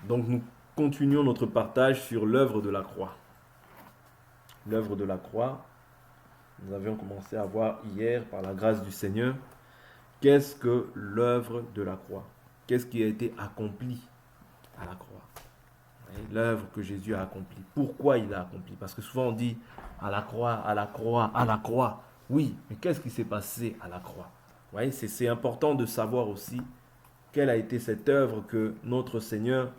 Donc nous continuons notre partage sur l'œuvre de la croix. L'œuvre de la croix, nous avions commencé à voir hier par la grâce du Seigneur. Qu'est-ce que l'œuvre de la croix? Qu'est-ce qui a été accompli à la croix? L'œuvre que Jésus a accomplie. Pourquoi il l'a accompli? Parce que souvent on dit à la croix, à la croix, à la croix. Oui, mais qu'est-ce qui s'est passé à la croix? Vous voyez, c'est important de savoir aussi quelle a été cette œuvre que notre Seigneur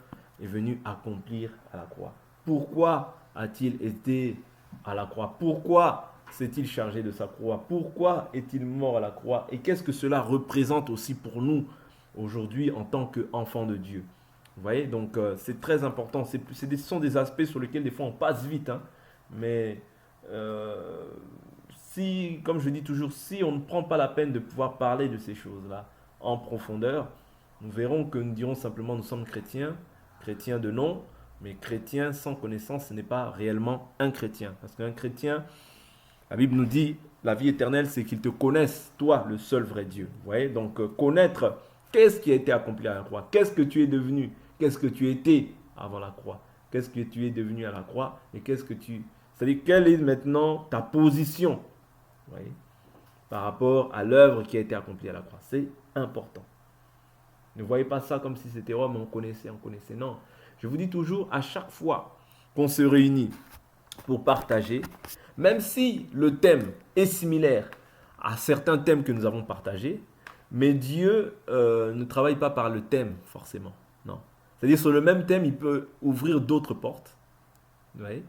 est venu accomplir à la croix. Pourquoi a-t-il été à la croix? Pourquoi s'est-il chargé de sa croix? Pourquoi est-il mort à la croix? Et qu'est-ce que cela représente aussi pour nous aujourd'hui en tant qu'enfants de Dieu? Vous voyez, donc c'est très important. Ce sont des aspects sur lesquels des fois on passe vite, hein, mais si, comme je dis toujours, si on ne prend pas la peine de pouvoir parler de ces choses-là en profondeur, nous verrons que nous dirons simplement nous sommes chrétiens, chrétiens de nom, mais chrétien sans connaissance, ce n'est pas réellement un chrétien. Parce qu'un chrétien, la Bible nous dit, la vie éternelle, c'est qu'ils te connaissent, toi, le seul vrai Dieu. Vous voyez, donc connaître qu'est-ce qui a été accompli à la croix, qu'est-ce que tu es devenu, qu'est-ce que tu étais avant la croix, qu'est-ce que tu es devenu à la croix, et qu'est-ce que tu... C'est-à-dire, quelle est maintenant ta position, vous voyez, par rapport à l'œuvre qui a été accomplie à la croix. C'est important. Ne voyez pas ça comme si c'était, oh, mais on connaissait. Non. Je vous dis toujours, à chaque fois qu'on se réunit pour partager, même si le thème est similaire à certains thèmes que nous avons partagés, mais Dieu ne travaille pas par le thème, forcément. Non. C'est-à-dire, sur le même thème, il peut ouvrir d'autres portes, vous voyez,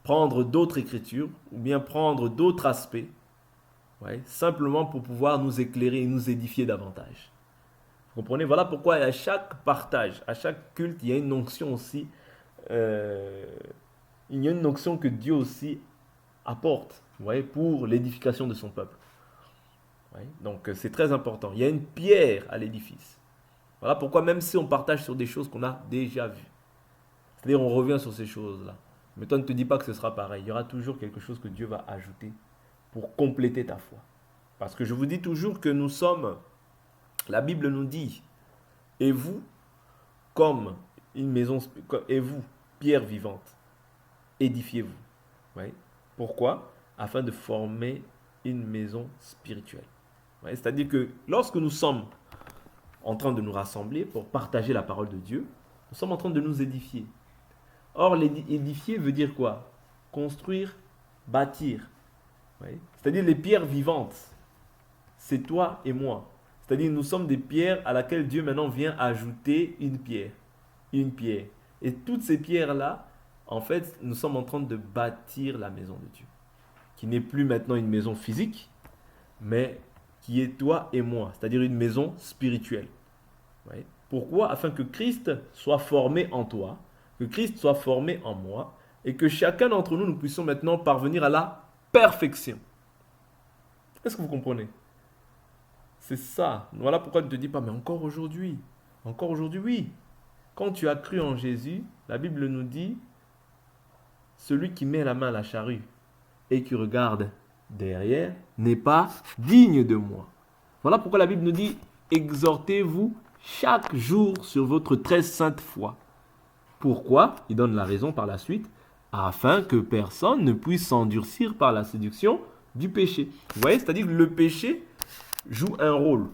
prendre d'autres écritures, ou bien prendre d'autres aspects, ouais, simplement pour pouvoir nous éclairer et nous édifier davantage. Vous comprenez? Voilà pourquoi à chaque partage, à chaque culte, il y a une onction aussi, il y a une onction que Dieu aussi apporte, vous voyez, pour l'édification de son peuple. Ouais, donc c'est très important. Il y a une pierre à l'édifice. Voilà pourquoi même si on partage sur des choses qu'on a déjà vues, c'est-à-dire on revient sur ces choses-là, mais toi ne te dis pas que ce sera pareil. Il y aura toujours quelque chose que Dieu va ajouter pour compléter ta foi. Parce que je vous dis toujours que nous sommes, la Bible nous dit, et vous, comme une maison, et vous, pierre vivante, édifiez-vous. Ouais. Pourquoi? Afin de former une maison spirituelle. Ouais. C'est-à-dire que lorsque nous sommes en train de nous rassembler pour partager la parole de Dieu, nous sommes en train de nous édifier. Or, édifier veut dire quoi? Construire, bâtir. Ouais. C'est-à-dire les pierres vivantes, c'est toi et moi. C'est-à-dire nous sommes des pierres à laquelle Dieu maintenant vient ajouter une pierre. Une pierre. Et toutes ces pierres-là, en fait, nous sommes en train de bâtir la maison de Dieu. Qui n'est plus maintenant une maison physique, mais qui est toi et moi. C'est-à-dire une maison spirituelle. Ouais. Pourquoi? Afin que Christ soit formé en toi, que Christ soit formé en moi, et que chacun d'entre nous, nous puissions maintenant parvenir à la perfection. Est-ce que vous comprenez? C'est ça. Voilà pourquoi ne te dis pas, mais encore aujourd'hui, oui. Quand tu as cru en Jésus, la Bible nous dit, celui qui met la main à la charrue et qui regarde derrière n'est pas digne de moi. Voilà pourquoi la Bible nous dit, exhortez-vous chaque jour sur votre très sainte foi. Pourquoi? Il donne la raison par la suite, afin que personne ne puisse s'endurcir par la séduction du péché. Vous voyez, c'est-à-dire que le péché joue un rôle.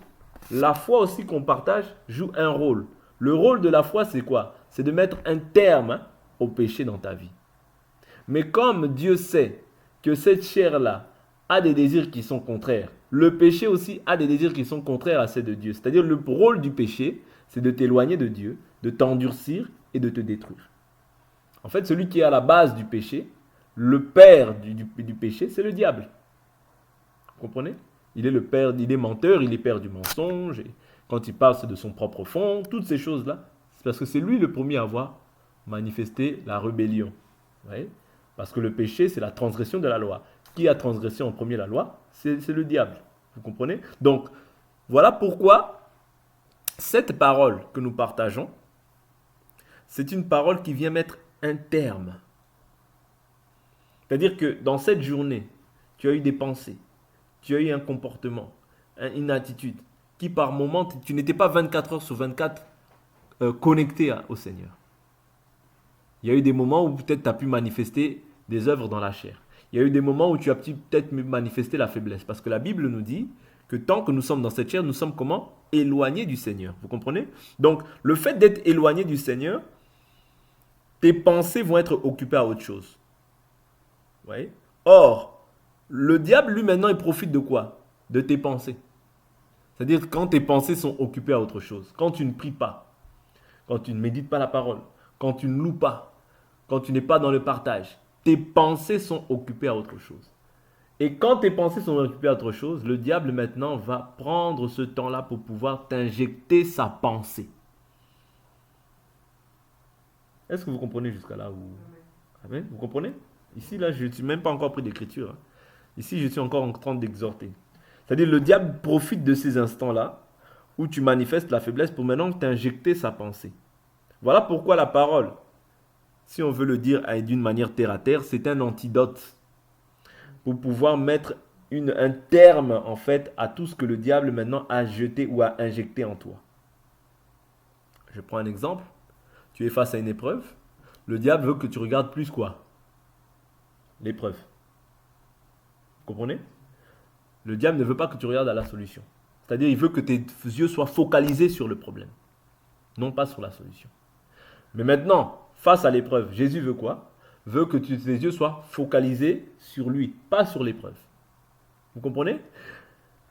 La foi aussi qu'on partage joue un rôle. Le rôle de la foi, c'est quoi? C'est de mettre un terme au péché dans ta vie. Mais comme Dieu sait que cette chair-là a des désirs qui sont contraires, le péché aussi a des désirs qui sont contraires à ceux de Dieu. C'est-à-dire le rôle du péché, c'est de t'éloigner de Dieu, de t'endurcir et de te détruire. En fait, celui qui est à la base du péché, le père du péché, c'est le diable. Vous comprenez? Il est le père, il est menteur, il est père du mensonge. Et quand il parle, c'est de son propre fond. Toutes ces choses-là, c'est parce que c'est lui le premier à avoir manifesté la rébellion. Vous voyez? Parce que le péché, c'est la transgression de la loi. Qui a transgressé en premier la loi? C'est le diable. Vous comprenez? Donc, voilà pourquoi cette parole que nous partageons, c'est une parole qui vient mettre un terme. C'est-à-dire que dans cette journée, tu as eu des pensées, tu as eu un comportement, une attitude, qui par moment, tu n'étais pas 24 heures sur 24 connecté au Seigneur. Il y a eu des moments où peut-être tu as pu manifester des œuvres dans la chair. Il y a eu des moments où tu as peut-être manifesté la faiblesse. Parce que la Bible nous dit que tant que nous sommes dans cette chair, nous sommes comment? Éloignés du Seigneur. Vous comprenez? Donc, le fait d'être éloigné du Seigneur, tes pensées vont être occupées à autre chose. Vous voyez? Or, le diable, lui, maintenant, il profite de quoi? De tes pensées. C'est-à-dire quand tes pensées sont occupées à autre chose. Quand tu ne pries pas, quand tu ne médites pas la parole, quand tu ne loues pas, quand tu n'es pas dans le partage, tes pensées sont occupées à autre chose. Et quand tes pensées sont occupées à autre chose, le diable maintenant va prendre ce temps-là pour pouvoir t'injecter sa pensée. Est-ce que vous comprenez jusqu'à là où... Amen. Vous comprenez? Ici, là, je ne suis même pas encore pris d'écriture. Hein. Ici, je suis encore en train d'exhorter. C'est-à-dire, le diable profite de ces instants-là où tu manifestes la faiblesse pour maintenant t'injecter sa pensée. Voilà pourquoi la parole, si on veut le dire d'une manière terre à terre, c'est un antidote pour pouvoir mettre un terme en fait à tout ce que le diable maintenant a jeté ou a injecté en toi. Je prends un exemple. Tu es face à une épreuve. Le diable veut que tu regardes plus quoi? L'épreuve. Vous comprenez? Le diable ne veut pas que tu regardes à la solution. C'est-à-dire il veut que tes yeux soient focalisés sur le problème, non pas sur la solution. Mais maintenant, face à l'épreuve, Jésus veut quoi? Veut que tes yeux soient focalisés sur lui, pas sur l'épreuve. Vous comprenez?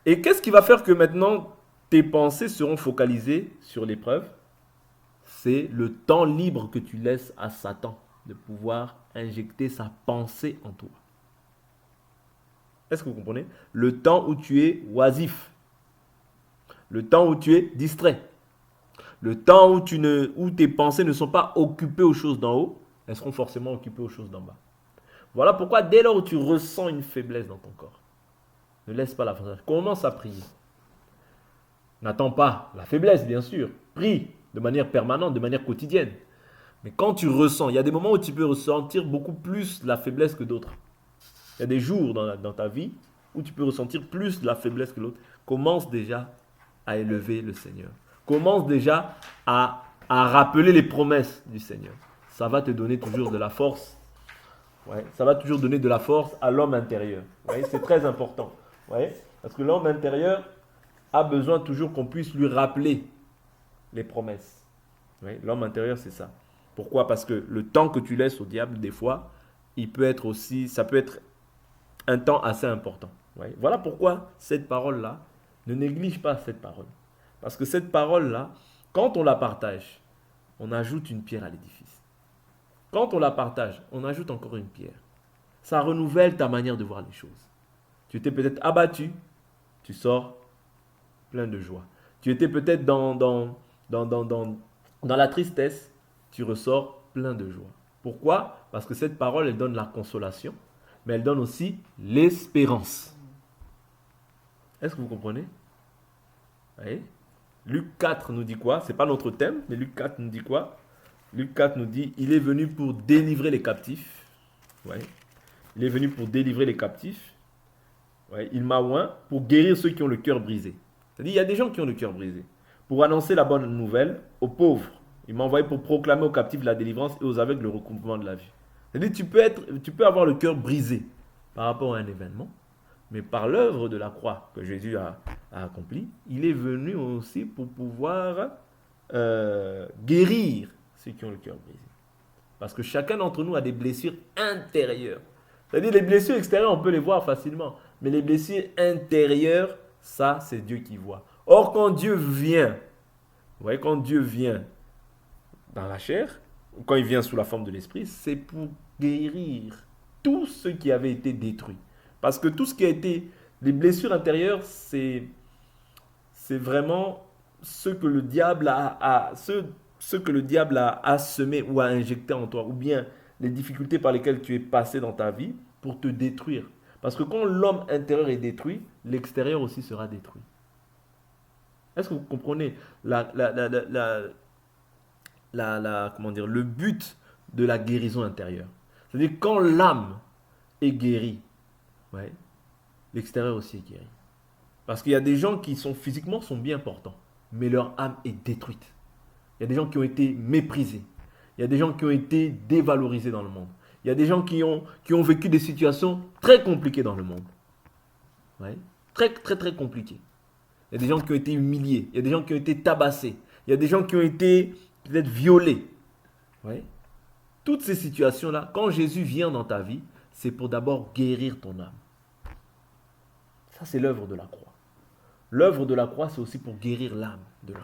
Et qu'est-ce qui va faire que maintenant tes pensées seront focalisées sur l'épreuve? C'est le temps libre que tu laisses à Satan de pouvoir injecter sa pensée en toi. Est-ce que vous comprenez? Le temps où tu es oisif, le temps où tu es distrait, le temps où tes pensées ne sont pas occupées aux choses d'en haut, elles seront forcément occupées aux choses d'en bas. Voilà pourquoi dès lors où tu ressens une faiblesse dans ton corps, ne laisse pas la faiblesse. Commence à prier. N'attends pas la faiblesse, bien sûr. Prie de manière permanente, de manière quotidienne. Mais quand tu ressens, il y a des moments où tu peux ressentir beaucoup plus la faiblesse que d'autres. Il y a des jours dans ta vie où tu peux ressentir plus la faiblesse que l'autre. Commence déjà à élever le Seigneur. Commence déjà à rappeler les promesses du Seigneur. Ça va te donner toujours de la force. Ouais, ça va toujours donner de la force à l'homme intérieur. Ouais, c'est très important. Ouais, parce que l'homme intérieur a besoin toujours qu'on puisse lui rappeler les promesses. Ouais, l'homme intérieur, c'est ça. Pourquoi? Parce que le temps que tu laisses au diable, des fois, ça peut être un temps assez important. Ouais. Voilà pourquoi cette parole-là, ne néglige pas cette parole. Parce que cette parole-là, quand on la partage, on ajoute une pierre à l'édifice. Quand on la partage, on ajoute encore une pierre. Ça renouvelle ta manière de voir les choses. Tu étais peut-être abattu, tu sors plein de joie. Tu étais peut-être dans la tristesse, tu ressors plein de joie. Pourquoi? Parce que cette parole, elle donne la consolation, mais elle donne aussi l'espérance. Est-ce que vous comprenez? Oui. Luc 4 nous dit quoi? Ce n'est pas notre thème, mais Luc 4 nous dit quoi? Luc 4 nous dit, il est venu pour délivrer les captifs. Ouais. Il est venu pour délivrer les captifs. Ouais. Il m'a oint pour guérir ceux qui ont le cœur brisé. C'est-à-dire, il y a des gens qui ont le cœur brisé. Pour annoncer la bonne nouvelle aux pauvres. Il m'a envoyé pour proclamer aux captifs la délivrance et aux aveugles le recouvrement de la vue. C'est-à-dire, tu peux avoir le cœur brisé par rapport à un événement, mais par l'œuvre de la croix que Jésus a accomplie, il est venu aussi pour pouvoir guérir ceux qui ont le cœur brisé. Parce que chacun d'entre nous a des blessures intérieures. C'est-à-dire, les blessures extérieures, on peut les voir facilement, mais les blessures intérieures, ça, c'est Dieu qui voit. Or, quand Dieu vient, vous voyez, quand Dieu vient dans la chair, quand il vient sous la forme de l'esprit, c'est pour guérir tout ce qui avait été détruit. Parce que tout ce qui a été, les blessures intérieures, c'est vraiment ce que le diable ce que le diable a semé ou a injecté en toi, ou bien les difficultés par lesquelles tu es passé dans ta vie pour te détruire. Parce que quand l'homme intérieur est détruit, l'extérieur aussi sera détruit. Est-ce que vous comprenez comment dire, le but de la guérison intérieure? C'est-à-dire quand l'âme est guérie, ouais, l'extérieur aussi est guéri. Parce qu'il y a des gens qui physiquement sont bien portants, mais leur âme est détruite. Il y a des gens qui ont été méprisés. Il y a des gens qui ont été dévalorisés dans le monde. Il y a des gens qui ont vécu des situations très compliquées dans le monde. Ouais. Très, très, très compliquées. Il y a des gens qui ont été humiliés. Il y a des gens qui ont été tabassés. Il y a des gens qui ont été peut-être violés. Ouais. Toutes ces situations-là, quand Jésus vient dans ta vie, c'est pour d'abord guérir ton âme. Ça, c'est l'œuvre de la croix. L'œuvre de la croix, c'est aussi pour guérir l'âme de l'homme.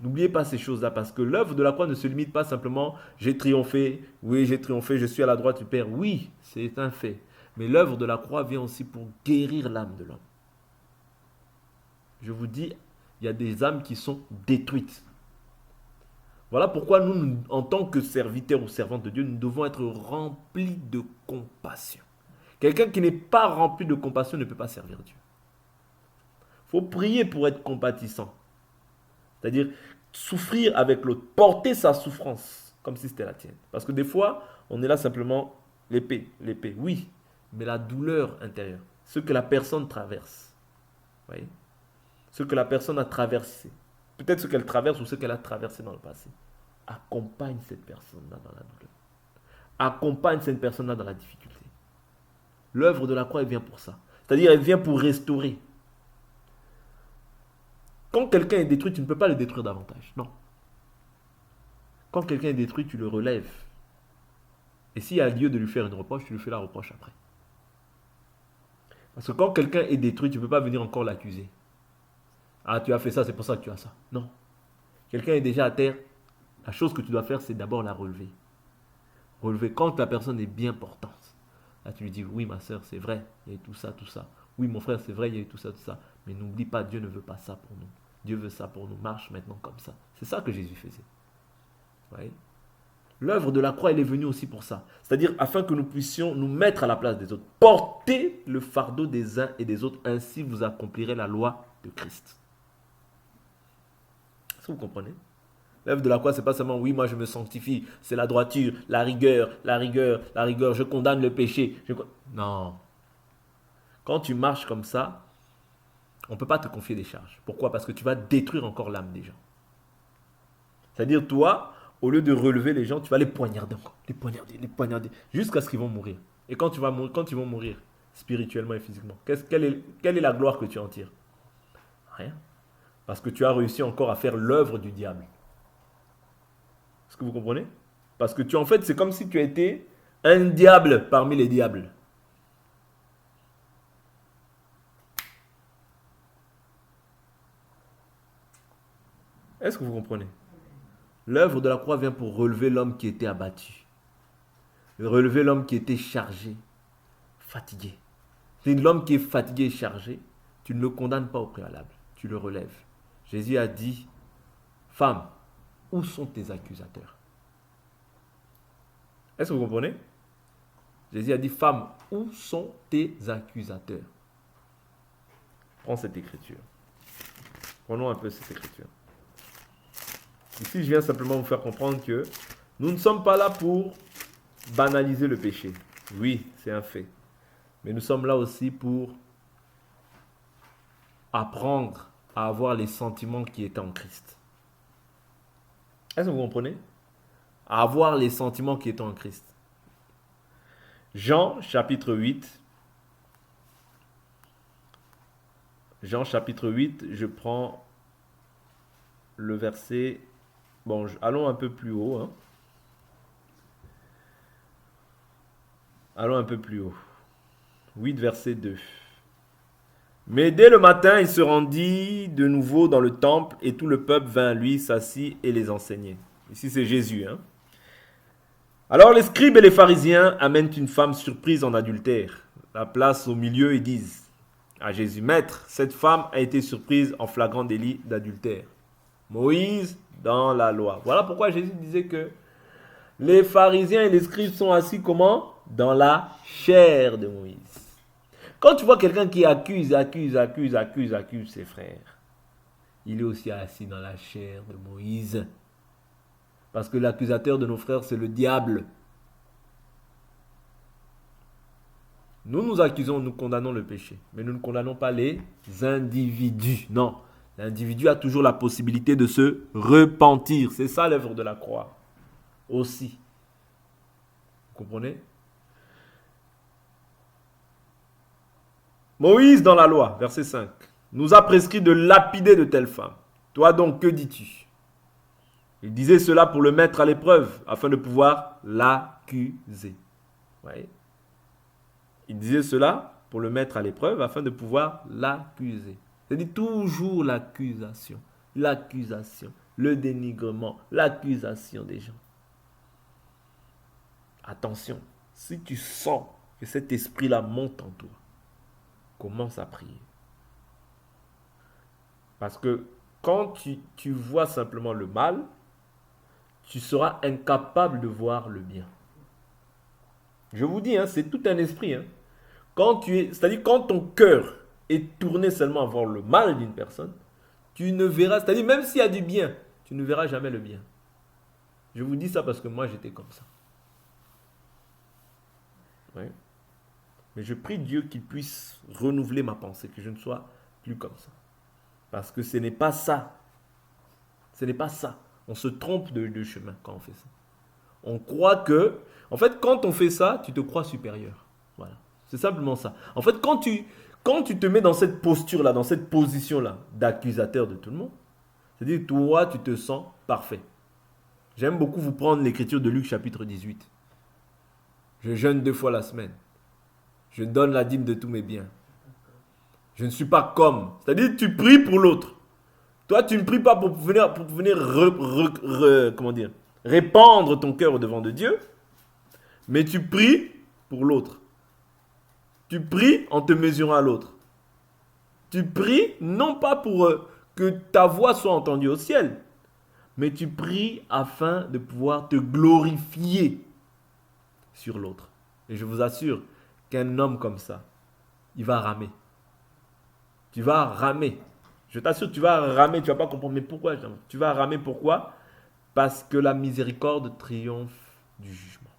N'oubliez pas ces choses-là, parce que l'œuvre de la croix ne se limite pas simplement « j'ai triomphé, oui j'ai triomphé, je suis à la droite du Père ». Oui, c'est un fait. Mais l'œuvre de la croix vient aussi pour guérir l'âme de l'homme. Je vous dis, il y a des âmes qui sont détruites. Voilà pourquoi nous, en tant que serviteurs ou servantes de Dieu, nous devons être remplis de compassion. Quelqu'un qui n'est pas rempli de compassion ne peut pas servir Dieu. Il faut prier pour être compatissant. C'est-à-dire souffrir avec l'autre, porter sa souffrance comme si c'était la tienne. Parce que des fois, on est là simplement l'épée, oui, mais la douleur intérieure, ce que la personne traverse. Vous voyez? Ce que la personne a traversé. Peut-être ce qu'elle traverse ou ce qu'elle a traversé dans le passé. Accompagne cette personne-là dans la douleur. Accompagne cette personne-là dans la difficulté. L'œuvre de la croix, elle vient pour ça. C'est-à-dire, elle vient pour restaurer. Quand quelqu'un est détruit, tu ne peux pas le détruire davantage. Non. Quand quelqu'un est détruit, tu le relèves. Et s'il y a lieu de lui faire une reproche, tu lui fais la reproche après. Parce que quand quelqu'un est détruit, tu ne peux pas venir encore l'accuser. Ah, tu as fait ça, c'est pour ça que tu as ça. Non. Quelqu'un est déjà à terre. La chose que tu dois faire, c'est d'abord la relever. Relever quand la personne est bien portante. Là, tu lui dis, oui, ma soeur, c'est vrai, il y a eu tout ça, tout ça. Oui, mon frère, c'est vrai, il y a eu tout ça, tout ça. Mais n'oublie pas, Dieu ne veut pas ça pour nous. Dieu veut ça pour nous. Marche maintenant comme ça. C'est ça que Jésus faisait. Vous voyez? L'œuvre de la croix, elle est venue aussi pour ça. C'est-à-dire afin que nous puissions nous mettre à la place des autres. Porter le fardeau des uns et des autres. Ainsi, vous accomplirez la loi de Christ. Est-ce que vous comprenez? L'œuvre de la croix, c'est pas seulement, oui, moi je me sanctifie. C'est la droiture, la rigueur, la rigueur, la rigueur. Je condamne le péché. Non. Quand tu marches comme ça, on ne peut pas te confier des charges. Pourquoi? Parce que tu vas détruire encore l'âme des gens. C'est-à-dire, toi, au lieu de relever les gens, tu vas les poignarder encore. Les poignarder, jusqu'à ce qu'ils vont mourir. Et quand ils vont mourir, spirituellement et physiquement, quelle est la gloire que tu en tires? Rien. Parce que tu as réussi encore à faire l'œuvre du diable. Est-ce que vous comprenez? Parce que en fait, c'est comme si tu étais un diable parmi les diables. Est-ce que vous comprenez? L'œuvre de la croix vient pour relever l'homme qui était abattu. Relever l'homme qui était chargé, fatigué. C'est l'homme qui est fatigué et chargé, tu ne le condamnes pas au préalable, tu le relèves. Jésus a dit, femme, où sont tes accusateurs? Est-ce que vous comprenez? Jésus a dit, femme, où sont tes accusateurs? Prends cette écriture. Prenons un peu cette écriture. Ici, je viens simplement vous faire comprendre que nous ne sommes pas là pour banaliser le péché. Oui, c'est un fait. Mais nous sommes là aussi pour apprendre à avoir les sentiments qui étaient en Christ. Est-ce que vous comprenez? À avoir les sentiments qui étaient en Christ. Jean chapitre 8. Jean chapitre 8, je prends le verset... Bon, allons un peu plus haut. Hein. Allons un peu plus haut. 8, verset 2. Mais dès le matin, il se rendit de nouveau dans le temple et tout le peuple vint à lui, s'assit et les enseignait. Ici, c'est Jésus. Hein. Alors les scribes et les pharisiens amènent une femme surprise en adultère. La place au milieu et disent à Jésus, Maître, cette femme a été surprise en flagrant délit d'adultère. Moïse dans la loi. Voilà pourquoi Jésus disait que les pharisiens et les scribes sont assis comment? Dans la chair de Moïse. Quand tu vois quelqu'un qui accuse ses frères, il est aussi assis dans la chair de Moïse. Parce que l'accusateur de nos frères, c'est le diable. Nous nous accusons, nous condamnons le péché. Mais nous ne condamnons pas les individus. Non. L'individu a toujours la possibilité de se repentir. C'est ça l'œuvre de la croix. Aussi. Vous comprenez? Moïse dans la loi, verset 5, nous a prescrit de lapider de telles femmes. Toi donc, que dis-tu? Il disait cela pour le mettre à l'épreuve, afin de pouvoir l'accuser. Ouais. Il disait cela pour le mettre à l'épreuve, afin de pouvoir l'accuser. C'est-à-dire toujours l'accusation, le dénigrement, l'accusation des gens. Attention, si tu sens que cet esprit-là monte en toi, commence à prier. Parce que quand tu vois simplement le mal, tu seras incapable de voir le bien. Je vous dis, c'est tout un esprit. C'est-à-dire quand ton cœur est tourné seulement à voir le mal d'une personne, tu ne verras, c'est-à-dire même s'il y a du bien, tu ne verras jamais le bien. Je vous dis ça parce que moi j'étais comme ça. Ouais. Mais je prie Dieu qu'il puisse renouveler ma pensée, que je ne sois plus comme ça. Parce que ce n'est pas ça. Ce n'est pas ça. On se trompe de chemin quand on fait ça. On croit que... En fait, quand on fait ça, tu te crois supérieur. Voilà. C'est simplement ça. En fait, quand tu te mets dans cette posture-là, dans cette position-là d'accusateur de tout le monde, c'est-à-dire toi, tu te sens parfait. J'aime beaucoup vous prendre l'écriture de Luc chapitre 18. Je jeûne 2 fois la semaine. Je donne la dîme de tous mes biens. Je ne suis pas comme. C'est-à-dire, tu pries pour l'autre. Toi, tu ne pries pas pour venir comment dire, répandre ton cœur au devant de Dieu, mais tu pries pour l'autre. Tu pries en te mesurant à l'autre. Tu pries non pas pour que ta voix soit entendue au ciel, mais tu pries afin de pouvoir te glorifier sur l'autre. Et je vous assure qu'un homme comme ça, il va ramer. Tu vas ramer. Je t'assure, tu vas ramer, tu ne vas pas comprendre. Mais pourquoi? Tu vas ramer, pourquoi? Parce que la miséricorde triomphe du jugement.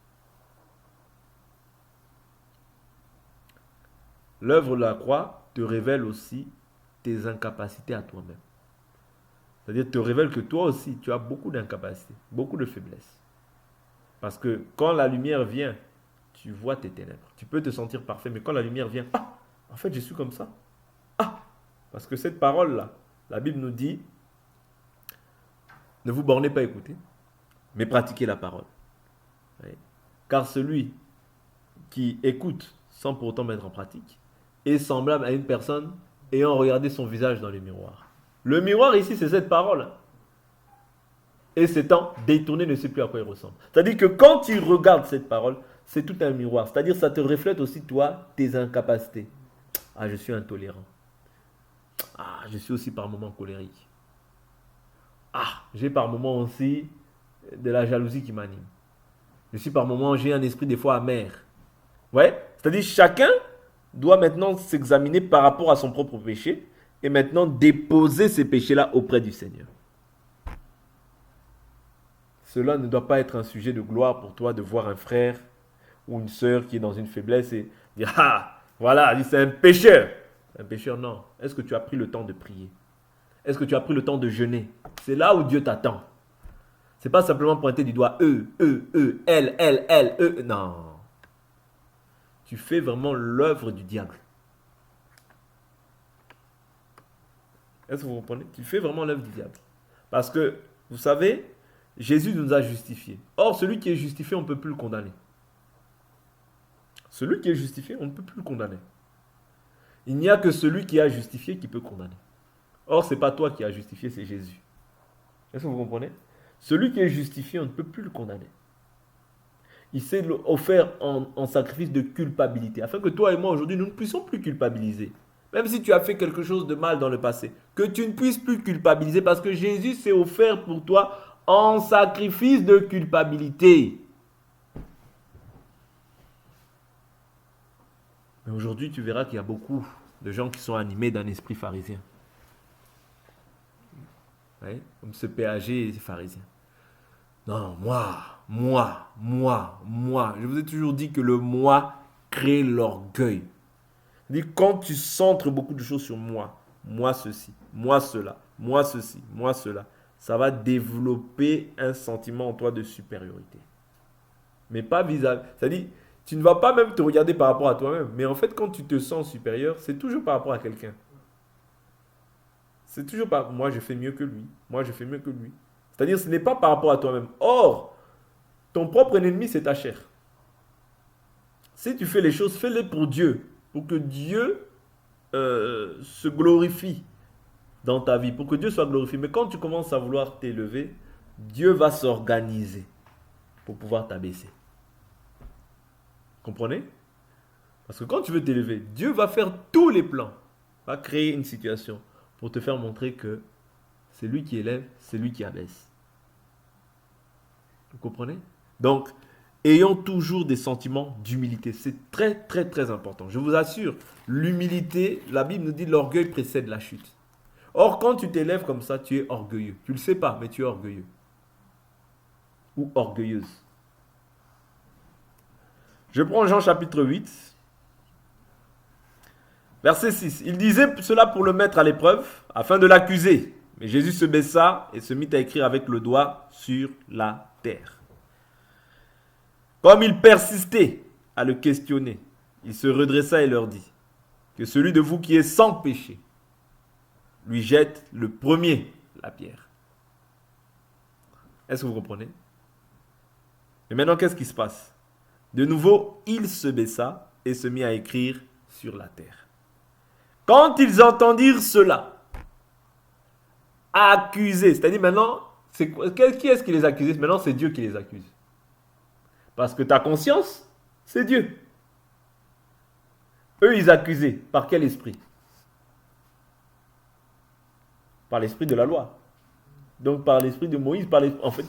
L'œuvre de la croix te révèle aussi tes incapacités à toi-même. C'est-à-dire, te révèle que toi aussi, tu as beaucoup d'incapacités, beaucoup de faiblesses. Parce que quand la lumière vient, tu vois tes ténèbres. Tu peux te sentir parfait, mais quand la lumière vient, en fait, je suis comme ça. Parce que cette parole-là, la Bible nous dit, ne vous bornez pas à écouter, mais pratiquez la parole. Oui. Car celui qui écoute sans pour autant mettre en pratique est semblable à une personne ayant regardé son visage dans le miroir. Le miroir ici, c'est cette parole. Et s'étant détourné, ne sait plus à quoi il ressemble. C'est-à-dire que quand tu regardes cette parole, c'est tout un miroir. C'est-à-dire que ça te reflète aussi, toi, tes incapacités. Je suis intolérant. Je suis aussi par moments colérique. J'ai par moments aussi de la jalousie qui m'anime. Je suis par moments, j'ai un esprit des fois amer. Ouais, c'est-à-dire chacun doit maintenant s'examiner par rapport à son propre péché et maintenant déposer ces péchés-là auprès du Seigneur. Cela ne doit pas être un sujet de gloire pour toi de voir un frère ou une sœur qui est dans une faiblesse et dire voilà, c'est un pécheur. Un pécheur, non. Est-ce que tu as pris le temps de prier? Est-ce que tu as pris le temps de jeûner? C'est là où Dieu t'attend. C'est pas simplement pointer du doigt elle. Non. Tu fais vraiment l'œuvre du diable. Est-ce que vous comprenez? Tu fais vraiment l'œuvre du diable. Parce que, vous savez, Jésus nous a justifiés. Or, celui qui est justifié, on ne peut plus le condamner. Celui qui est justifié, on ne peut plus le condamner. Il n'y a que celui qui a justifié qui peut condamner. Or, ce n'est pas toi qui as justifié, c'est Jésus. Est-ce que vous comprenez? Celui qui est justifié, on ne peut plus le condamner. Il s'est offert en sacrifice de culpabilité, afin que toi et moi, aujourd'hui, nous ne puissions plus culpabiliser. Même si tu as fait quelque chose de mal dans le passé, que tu ne puisses plus culpabiliser, parce que Jésus s'est offert pour toi en sacrifice de culpabilité. Mais aujourd'hui, tu verras qu'il y a beaucoup de gens qui sont animés d'un esprit pharisien. Oui, comme ce PAG pharisien. Non, moi. Je vous ai toujours dit que le moi crée l'orgueil. C'est-à-dire quand tu centres beaucoup de choses sur moi ceci, moi cela, moi ceci, moi cela. Ça va développer un sentiment en toi de supériorité. Mais pas vis-à-vis. C'est-à-dire, tu ne vas pas même te regarder par rapport à toi-même. Mais en fait, quand tu te sens supérieur, c'est toujours par rapport à quelqu'un. C'est toujours par moi, je fais mieux que lui. Moi, je fais mieux que lui. C'est-à-dire, ce n'est pas par rapport à toi-même. Or, ton propre ennemi, c'est ta chair. Si tu fais les choses, fais-les pour Dieu. Pour que Dieu se glorifie dans ta vie. Pour que Dieu soit glorifié. Mais quand tu commences à vouloir t'élever, Dieu va s'organiser pour pouvoir t'abaisser. Comprenez? Parce que quand tu veux t'élever, Dieu va faire tous les plans. Va créer une situation pour te faire montrer que c'est lui qui élève, c'est lui qui abaisse. Vous comprenez? Donc, ayons toujours des sentiments d'humilité. C'est très, très, très important. Je vous assure, l'humilité, la Bible nous dit l'orgueil précède la chute. Or, quand tu t'élèves comme ça, tu es orgueilleux. Tu ne le sais pas, mais tu es orgueilleux. Ou orgueilleuse. Je prends Jean chapitre 8, verset 6. Il disait cela pour le mettre à l'épreuve, afin de l'accuser. Mais Jésus se baissa et se mit à écrire avec le doigt sur la terre. Comme il persistait à le questionner, il se redressa et leur dit que celui de vous qui est sans péché lui jette le premier la pierre. Est-ce que vous comprenez? Et maintenant, qu'est-ce qui se passe? De nouveau, il se baissa et se mit à écrire sur la terre. Quand ils entendirent cela, accusés, c'est-à-dire maintenant, qui est-ce qui les accusait? Maintenant, c'est Dieu qui les accuse. Parce que ta conscience, c'est Dieu. Eux, ils accusaient. Par quel esprit? Par l'esprit de la loi. Donc, par l'esprit de Moïse. En fait,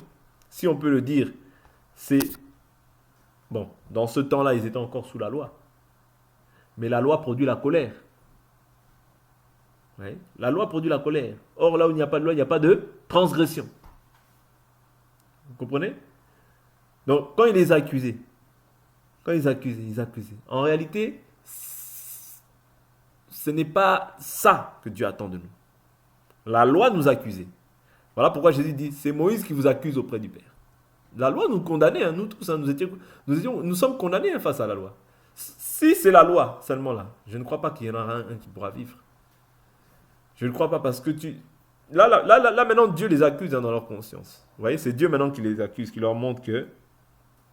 si on peut le dire, c'est... Bon, dans ce temps-là, ils étaient encore sous la loi. Mais la loi produit la colère. Ouais. La loi produit la colère. Or, là où il n'y a pas de loi, il n'y a pas de transgression. Vous comprenez? Donc, quand ils les accusaient, ils accusaient. En réalité, ce n'est pas ça que Dieu attend de nous. La loi nous accusait. Voilà pourquoi Jésus dit, c'est Moïse qui vous accuse auprès du Père. La loi nous condamnait, hein, nous tous, hein, nous sommes condamnés, hein, face à la loi. Si c'est la loi seulement là, je ne crois pas qu'il y en aura un qui pourra vivre. Je ne crois pas parce que Là, maintenant, Dieu les accuse, hein, dans leur conscience. Vous voyez, c'est Dieu maintenant qui les accuse, qui leur montre que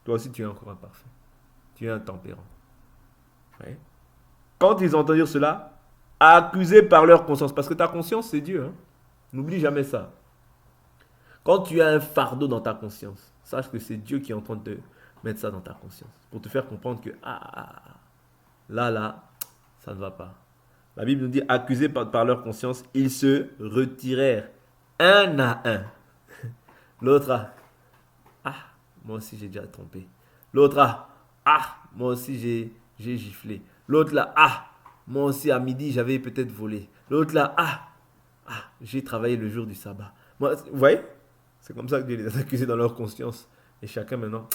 toi aussi tu es encore imparfait. Tu es intempérant. Vous voyez? Quand ils entendirent cela, accusés par leur conscience, parce que ta conscience c'est Dieu. Hein. N'oublie jamais ça. Quand tu as un fardeau dans ta conscience, sache que c'est Dieu qui est en train de te mettre ça dans ta conscience. Pour te faire comprendre que là, ça ne va pas. La Bible nous dit, accusés par leur conscience, ils se retirèrent un à un. L'autre moi aussi j'ai déjà trompé. L'autre moi aussi j'ai giflé. L'autre là, moi aussi à midi j'avais peut-être volé. L'autre là, j'ai travaillé le jour du sabbat. Moi, vous voyez? C'est comme ça que Dieu les a accusés dans leur conscience. Et chacun maintenant,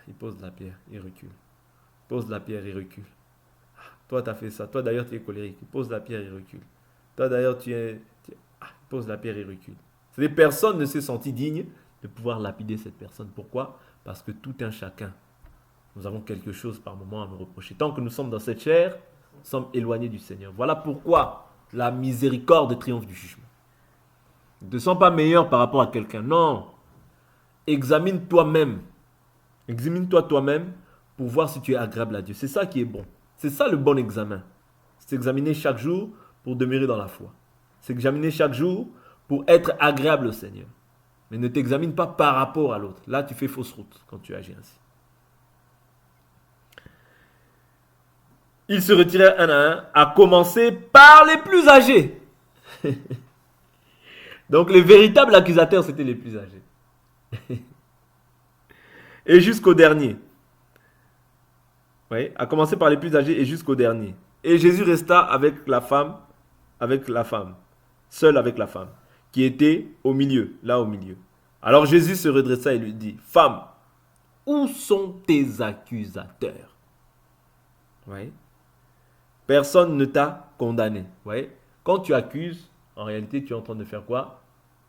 il pose la pierre, il recule. Pose la pierre, il recule. Toi, tu as fait ça. Toi, d'ailleurs, tu es colérique. Pose la pierre, il recule. Toi, d'ailleurs, pose la pierre, il recule. C'est-à-dire, personne ne s'est senti digne de pouvoir lapider cette personne. Pourquoi? Parce que tout un chacun, nous avons quelque chose par moment à nous reprocher. Tant que nous sommes dans cette chair, nous sommes éloignés du Seigneur. Voilà pourquoi la miséricorde triomphe du jugement. Ne te sens pas meilleur par rapport à quelqu'un. Non. Examine toi-même. Examine-toi toi-même pour voir si tu es agréable à Dieu. C'est ça qui est bon. C'est ça le bon examen. C'est examiner chaque jour pour demeurer dans la foi. C'est examiner chaque jour pour être agréable au Seigneur. Mais ne t'examine pas par rapport à l'autre. Là, tu fais fausse route quand tu agis ainsi. Ils se retirèrent un à un, à commencer par les plus âgés. Donc les véritables accusateurs, c'était les plus âgés. Et jusqu'au dernier. Oui, à commencer par les plus âgés et jusqu'au dernier. Et Jésus resta avec la femme, seul avec la femme, qui était au milieu, là au milieu. Alors Jésus se redressa et lui dit, femme, où sont tes accusateurs? Oui. Personne ne t'a condamné. Oui. Quand tu accuses, En réalité, tu es en train de faire quoi?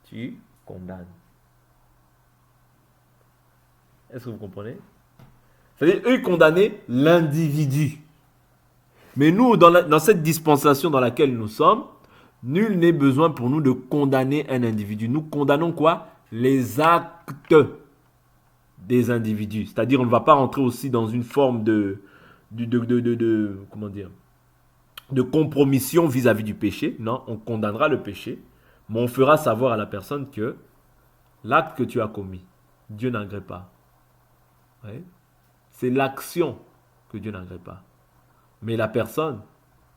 Tu condamnes. Est-ce que vous comprenez? C'est-à-dire, eux condamnaient l'individu. Mais nous, dans cette dispensation dans laquelle nous sommes, nul n'est besoin pour nous de condamner un individu. Nous condamnons quoi? Les actes des individus. C'est-à-dire, on ne va pas rentrer aussi dans une forme comment dire, de compromission vis-à-vis du péché. Non, on condamnera le péché, mais on fera savoir à la personne que l'acte que tu as commis, Dieu n'agrée pas. Ouais. C'est l'action que Dieu n'agrée pas. Mais la personne,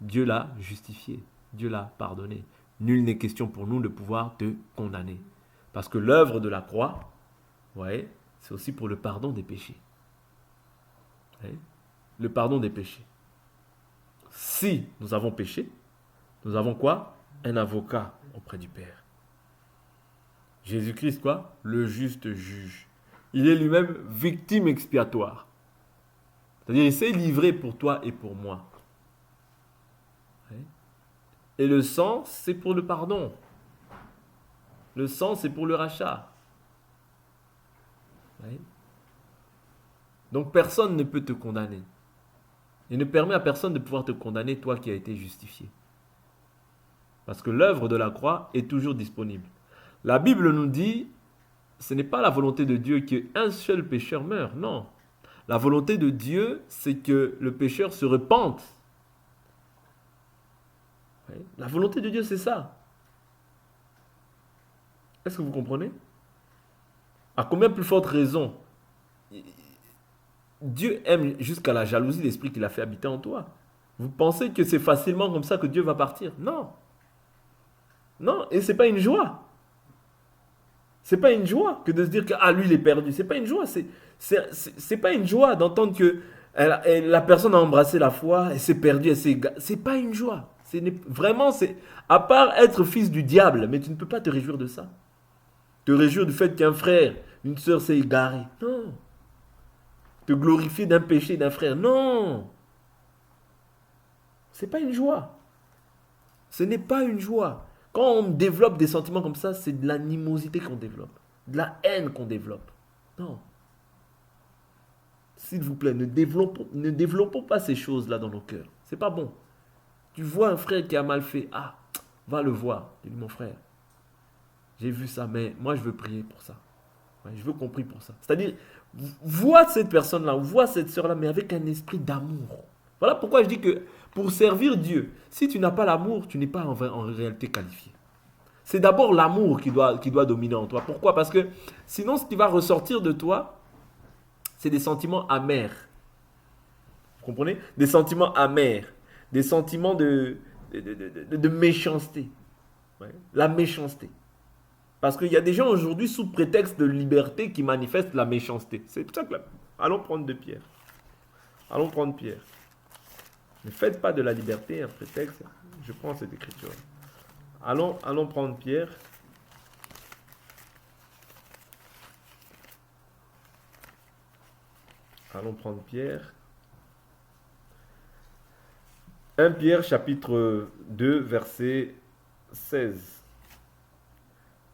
Dieu l'a justifiée, Dieu l'a pardonné. Nul n'est question pour nous de pouvoir te condamner. Parce que l'œuvre de la croix, ouais, c'est aussi pour le pardon des péchés. Ouais. Le pardon des péchés. Si nous avons péché, nous avons quoi? Un avocat auprès du Père. Jésus-Christ, quoi? Le juste juge. Il est lui-même victime expiatoire. C'est-à-dire, il s'est livré pour toi et pour moi. Et le sang, c'est pour le pardon. Le sang, c'est pour le rachat. Donc, personne ne peut te condamner. Il ne permet à personne de pouvoir te condamner, toi qui as été justifié. Parce que l'œuvre de la croix est toujours disponible. La Bible nous dit, ce n'est pas la volonté de Dieu qu'un seul pécheur meure, non. La volonté de Dieu, c'est que le pécheur se repente. La volonté de Dieu, c'est ça. Est-ce que vous comprenez? À combien plus forte raison Dieu aime jusqu'à la jalousie l'esprit qu'il a fait habiter en toi. Vous pensez que c'est facilement comme ça que Dieu va partir? Non. Non, et c'est pas une joie. C'est pas une joie que de se dire que lui il est perdu. C'est pas une joie. C'est pas une joie d'entendre que la personne a embrassé la foi, elle s'est perdue, c'est pas une joie. Vraiment, c'est à part être fils du diable, mais tu ne peux pas te réjouir de ça. Te réjouir du fait qu'un frère, une sœur s'est égarée. Non. Te glorifier d'un péché d'un frère. Non. C'est pas une joie. Ce n'est pas une joie. Quand on développe des sentiments comme ça, c'est de l'animosité qu'on développe. De la haine qu'on développe. Non. S'il vous plaît, ne développons pas ces choses-là dans nos cœurs. C'est pas bon. Tu vois un frère qui a mal fait. Va le voir. Dis-lui, mon frère, j'ai vu ça, mais moi je veux prier pour ça. Ouais, je veux qu'on prie pour ça. C'est-à-dire, vois cette personne-là, vois cette sœur-là, mais avec un esprit d'amour. Voilà pourquoi je dis que pour servir Dieu, si tu n'as pas l'amour, tu n'es pas en réalité qualifié. C'est d'abord l'amour qui doit dominer en toi. Pourquoi? Parce que sinon, ce qui va ressortir de toi, c'est des sentiments amers. Vous comprenez? Des sentiments amers. Des sentiments de méchanceté. Ouais. La méchanceté. Parce qu'il y a des gens aujourd'hui, sous prétexte de liberté, qui manifestent la méchanceté. C'est tout ça que allons prendre de Pierre. Allons prendre Pierre. Ne faites pas de la liberté un prétexte. Je prends cette écriture. Allons prendre Pierre. Allons prendre Pierre. 1 Pierre chapitre 2 verset 16.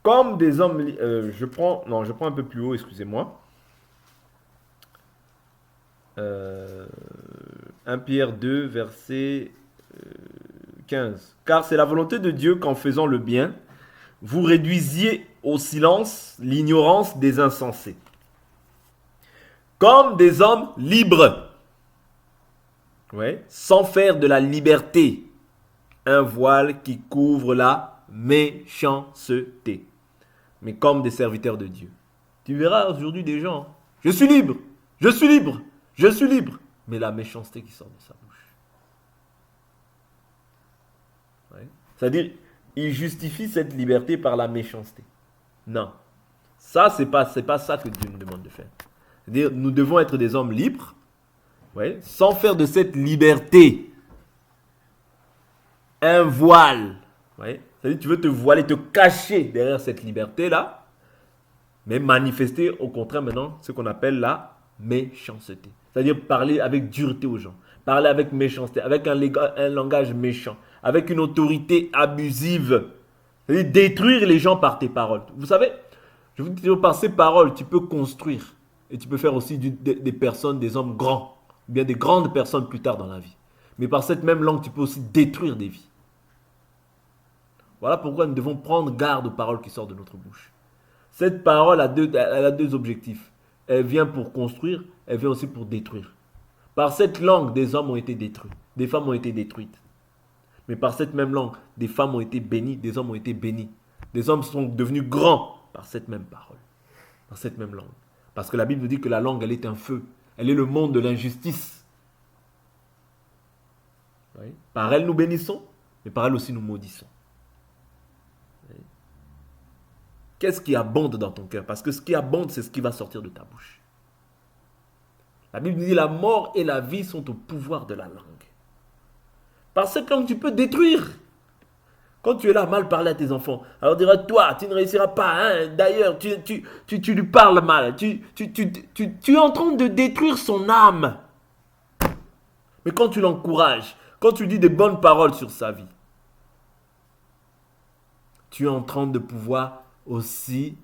Comme des hommes... je prends un peu plus haut, excusez-moi. 1 Pierre 2 verset 15. Car c'est la volonté de Dieu qu'en faisant le bien, vous réduisiez au silence l'ignorance des insensés. Comme des hommes libres, ouais, sans faire de la liberté un voile qui couvre la méchanceté, mais comme des serviteurs de Dieu. Tu verras aujourd'hui des gens, je suis libre, je suis libre, je suis libre, mais la méchanceté qui sort de sa bouche. Ouais. C'est-à-dire, il justifie cette liberté par la méchanceté. Non, ça c'est pas ça que Dieu nous demande de faire. C'est-à-dire, nous devons être des hommes libres, ouais, sans faire de cette liberté un voile. Ouais. C'est-à-dire, tu veux te voiler, te cacher derrière cette liberté-là, mais manifester au contraire maintenant ce qu'on appelle la méchanceté. C'est-à-dire parler avec dureté aux gens, parler avec méchanceté, avec un langage méchant, avec une autorité abusive. C'est-à-dire détruire les gens par tes paroles. Vous savez, je vous dis toujours, par ces paroles, tu peux construire. Et tu peux faire aussi des personnes, des hommes grands. Ou bien des grandes personnes plus tard dans la vie. Mais par cette même langue, tu peux aussi détruire des vies. Voilà pourquoi nous devons prendre garde aux paroles qui sortent de notre bouche. Cette parole elle a deux objectifs. Elle vient pour construire, elle vient aussi pour détruire. Par cette langue, des hommes ont été détruits. Des femmes ont été détruites. Mais par cette même langue, des femmes ont été bénies, des hommes ont été bénis. Des hommes sont devenus grands par cette même parole, par cette même langue. Parce que la Bible nous dit que la langue, elle est un feu. Elle est le monde de l'injustice. Oui. Par elle, nous bénissons, mais par elle aussi, nous maudissons. Oui. Qu'est-ce qui abonde dans ton cœur? Parce que ce qui abonde, c'est ce qui va sortir de ta bouche. La Bible nous dit la mort et la vie sont au pouvoir de la langue. Par cette langue, tu peux détruire. Quand tu es là, mal parler à tes enfants, alors on dira, toi, tu ne réussiras pas. Hein? D'ailleurs, tu lui parles mal. Tu es en train de détruire son âme. Mais quand tu l'encourages, quand tu dis des bonnes paroles sur sa vie, tu es en train de pouvoir aussi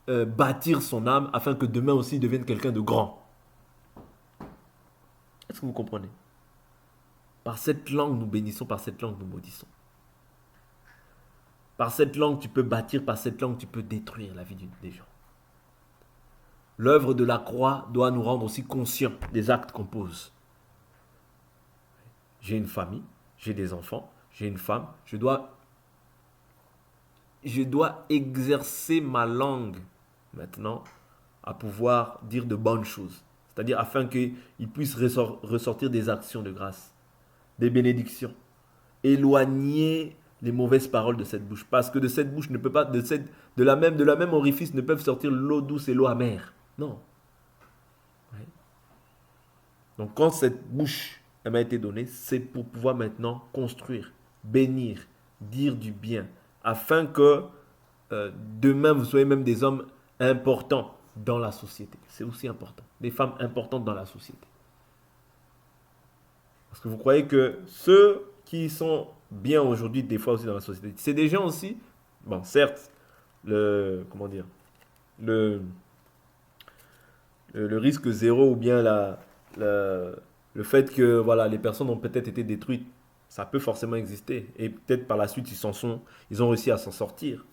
bâtir son âme afin que demain aussi il devienne quelqu'un de grand. Est-ce que vous comprenez? Par cette langue, nous bénissons, par cette langue, nous maudissons. Par cette langue, tu peux bâtir, par cette langue, tu peux détruire la vie des gens. L'œuvre de la croix doit nous rendre aussi conscients des actes qu'on pose. J'ai une famille, j'ai des enfants, j'ai une femme, je dois exercer ma langue maintenant à pouvoir dire de bonnes choses. C'est-à-dire afin qu'il puisse ressortir des actions de grâce, des bénédictions. Éloigner les mauvaises paroles de cette bouche. Parce que de cette bouche ne peut pas, de la même orifice ne peuvent sortir l'eau douce et l'eau amère. Non. Oui. Donc quand cette bouche m'a été donnée, c'est pour pouvoir maintenant construire, bénir, dire du bien, afin que demain vous soyez même des hommes importants dans la société. C'est aussi important. Des femmes importantes dans la société. Parce que vous croyez que ceux qui sont bien aujourd'hui, des fois aussi dans la société, c'est des gens aussi, bon, certes, le risque zéro ou bien le fait que voilà, les personnes ont peut-être été détruites, ça peut forcément exister. Et peut-être par la suite, ils ont réussi à s'en sortir.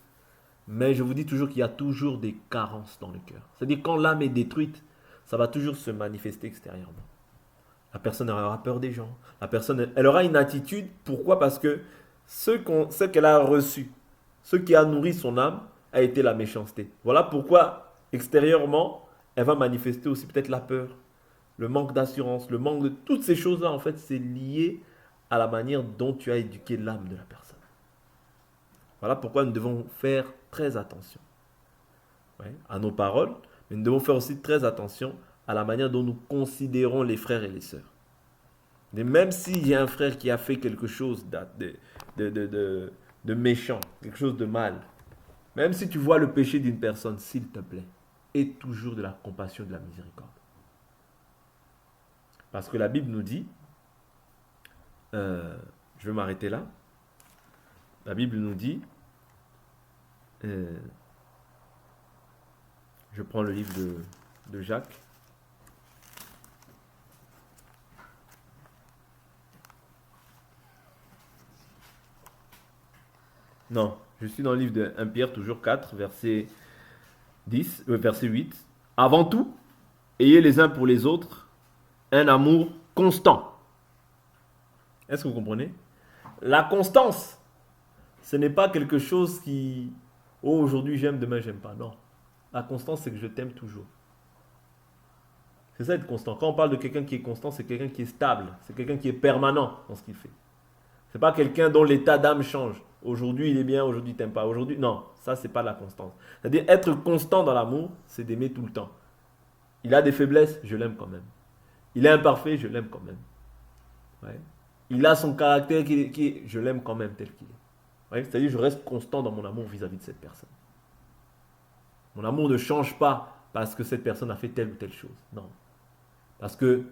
Mais je vous dis toujours qu'il y a toujours des carences dans le cœur. C'est-à-dire quand l'âme est détruite, ça va toujours se manifester extérieurement. La personne aura peur des gens. La personne, elle aura une attitude. Pourquoi? Parce que ce qu'elle a reçu, ce qui a nourri son âme, a été la méchanceté. Voilà pourquoi, extérieurement, elle va manifester aussi peut-être la peur, le manque d'assurance, le manque de toutes ces choses-là. En fait, c'est lié à la manière dont tu as éduqué l'âme de la personne. Voilà pourquoi nous devons faire très attention à nos paroles, mais nous devons faire aussi très attention à la manière dont nous considérons les frères et les sœurs. Et même s'il y a un frère qui a fait quelque chose de méchant, quelque chose de mal, même si tu vois le péché d'une personne, s'il te plaît, aie toujours de la compassion, de la miséricorde. Parce que la Bible nous dit, je vais m'arrêter là, la Bible nous dit, je prends le livre de Jacques. Non, je suis dans le livre de 1 Pierre, toujours 4, verset 8. Avant tout, ayez les uns pour les autres un amour constant. Est-ce que vous comprenez? La constance, ce n'est pas quelque chose qui, oh, aujourd'hui j'aime, demain j'aime pas. Non. La constance, c'est que je t'aime toujours. C'est ça être constant. Quand on parle de quelqu'un qui est constant, c'est quelqu'un qui est stable. C'est quelqu'un qui est permanent dans ce qu'il fait. C'est pas quelqu'un dont l'état d'âme change. Aujourd'hui il est bien, aujourd'hui il t'aime pas. Aujourd'hui, non, ça c'est pas la constance. C'est-à-dire être constant dans l'amour, c'est d'aimer tout le temps. Il a des faiblesses, je l'aime quand même. Il est imparfait, je l'aime quand même. Ouais. Il a son caractère je l'aime quand même tel qu'il est. Ouais. C'est-à-dire je reste constant dans mon amour vis-à-vis de cette personne. Mon amour ne change pas parce que cette personne a fait telle ou telle chose. Non. Parce que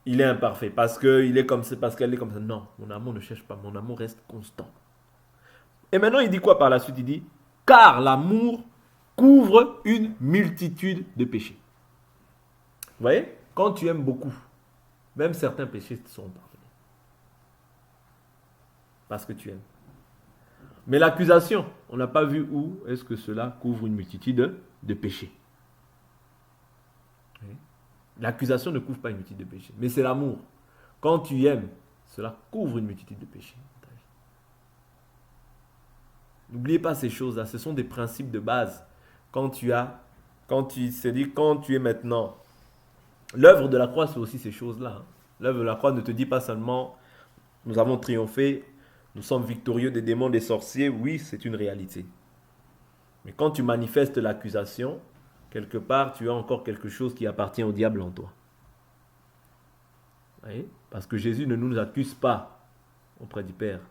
il est imparfait, parce qu'il est comme ça, parce qu'elle est comme ça. Non, mon amour ne cherche pas. Mon amour reste constant. Et maintenant, il dit quoi par la suite? Il dit, car l'amour couvre une multitude de péchés. Vous voyez? Quand tu aimes beaucoup, même certains péchés te seront pardonnés. Parce que tu aimes. Mais l'accusation, on n'a pas vu où est-ce que cela couvre une multitude de péchés. L'accusation ne couvre pas une multitude de péchés, mais c'est l'amour. Quand tu aimes, cela couvre une multitude de péchés. N'oubliez pas ces choses-là, ce sont des principes de base. Quand tu es maintenant, l'œuvre de la croix, c'est aussi ces choses-là. Hein. L'œuvre de la croix ne te dit pas seulement, nous avons triomphé, nous sommes victorieux des démons, des sorciers. Oui, c'est une réalité. Mais quand tu manifestes l'accusation, quelque part, tu as encore quelque chose qui appartient au diable en toi. Oui? Parce que Jésus ne nous accuse pas auprès du Père.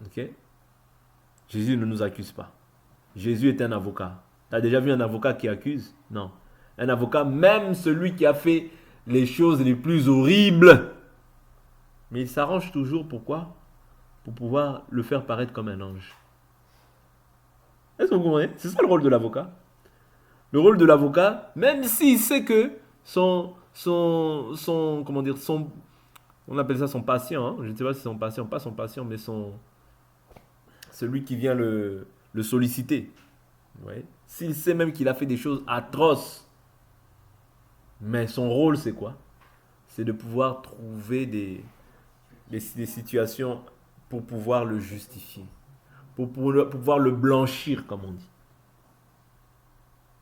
Ok? Jésus ne nous accuse pas. Jésus est un avocat. Tu as déjà vu un avocat qui accuse? Non. Un avocat, même celui qui a fait les choses les plus horribles. Mais il s'arrange toujours, pourquoi? Pour pouvoir le faire paraître comme un ange. Est-ce que vous comprenez? C'est ça le rôle de l'avocat. Le rôle de l'avocat, même s'il sait que on appelle ça son patient, hein? Je ne sais pas si c'est son patient, pas son patient, mais celui qui vient le solliciter. Ouais. S'il sait même qu'il a fait des choses atroces, mais son rôle c'est quoi? C'est de pouvoir trouver des situations pour pouvoir le justifier, pour pouvoir le blanchir, comme on dit.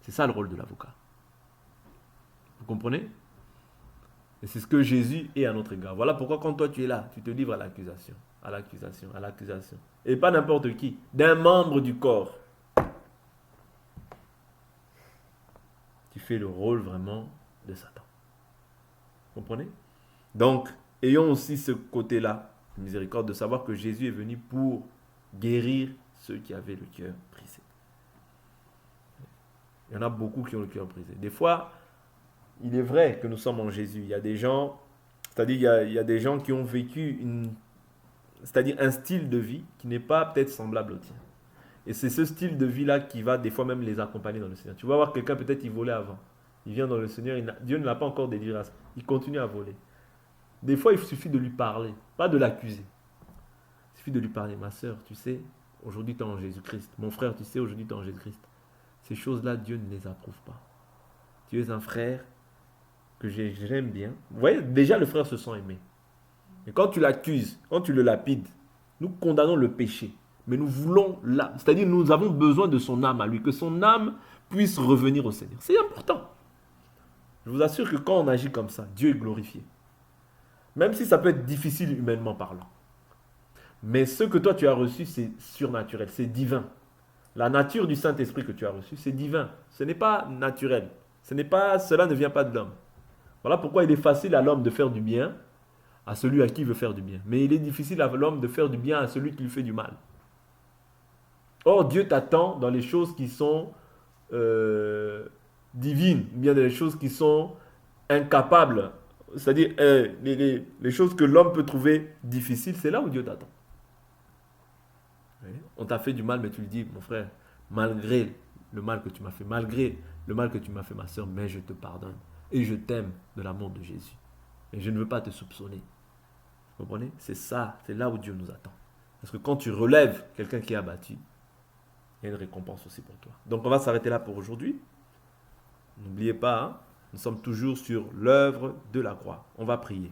C'est ça le rôle de l'avocat. Vous comprenez? Et c'est ce que Jésus est à notre égard. Voilà pourquoi quand toi tu es là, tu te livres à l'accusation, à l'accusation, à l'accusation. Et pas n'importe qui, d'un membre du corps. Tu fais le rôle vraiment de Satan. Vous comprenez? Donc, ayons aussi ce côté-là, miséricorde, de savoir que Jésus est venu pour guérir ceux qui avaient le cœur brisé. Il y en a beaucoup qui ont le cœur brisé. Des fois, il est vrai que nous sommes en Jésus. Il y a des gens, c'est-à-dire il y a des gens qui ont vécu c'est-à-dire un style de vie qui n'est pas peut-être semblable au tien. Et c'est ce style de vie-là qui va des fois même les accompagner dans le Seigneur. Tu vas voir quelqu'un, peut-être il volait avant. Il vient dans le Seigneur, Dieu ne l'a pas encore délivré. Il continue à voler. Des fois, il suffit de lui parler, pas de l'accuser. Il suffit de lui parler. Ma soeur, tu sais, aujourd'hui tu es en Jésus-Christ. Mon frère, tu sais, aujourd'hui tu es en Jésus-Christ. Ces choses-là, Dieu ne les approuve pas. Tu es un frère que j'aime bien. Vous voyez, déjà le frère se sent aimé. Et quand tu l'accuses, quand tu le lapides, nous condamnons le péché. Mais nous voulons l'âme. C'est-à-dire nous avons besoin de son âme à lui, que son âme puisse revenir au Seigneur. C'est important. Je vous assure que quand on agit comme ça, Dieu est glorifié. Même si ça peut être difficile humainement parlant. Mais ce que toi tu as reçu, c'est surnaturel, c'est divin. La nature du Saint-Esprit que tu as reçu, c'est divin. Ce n'est pas naturel. Cela ne vient pas de l'homme. Voilà pourquoi il est facile à l'homme de faire du bien à celui à qui il veut faire du bien. Mais il est difficile à l'homme de faire du bien à celui qui lui fait du mal. Or, Dieu t'attend dans les choses qui sont divines, bien dans les choses qui sont incapables. C'est-à-dire, les choses que l'homme peut trouver difficiles, c'est là où Dieu t'attend. On t'a fait du mal, mais tu le dis, mon frère, malgré le mal que tu m'as fait, malgré le mal que tu m'as fait, ma soeur, mais je te pardonne. Et je t'aime de l'amour de Jésus. Et je ne veux pas te soupçonner. Vous comprenez? C'est ça, c'est là où Dieu nous attend. Parce que quand tu relèves quelqu'un qui est abattu, il y a une récompense aussi pour toi. Donc on va s'arrêter là pour aujourd'hui. N'oubliez pas, hein, nous sommes toujours sur l'œuvre de la croix. On va prier.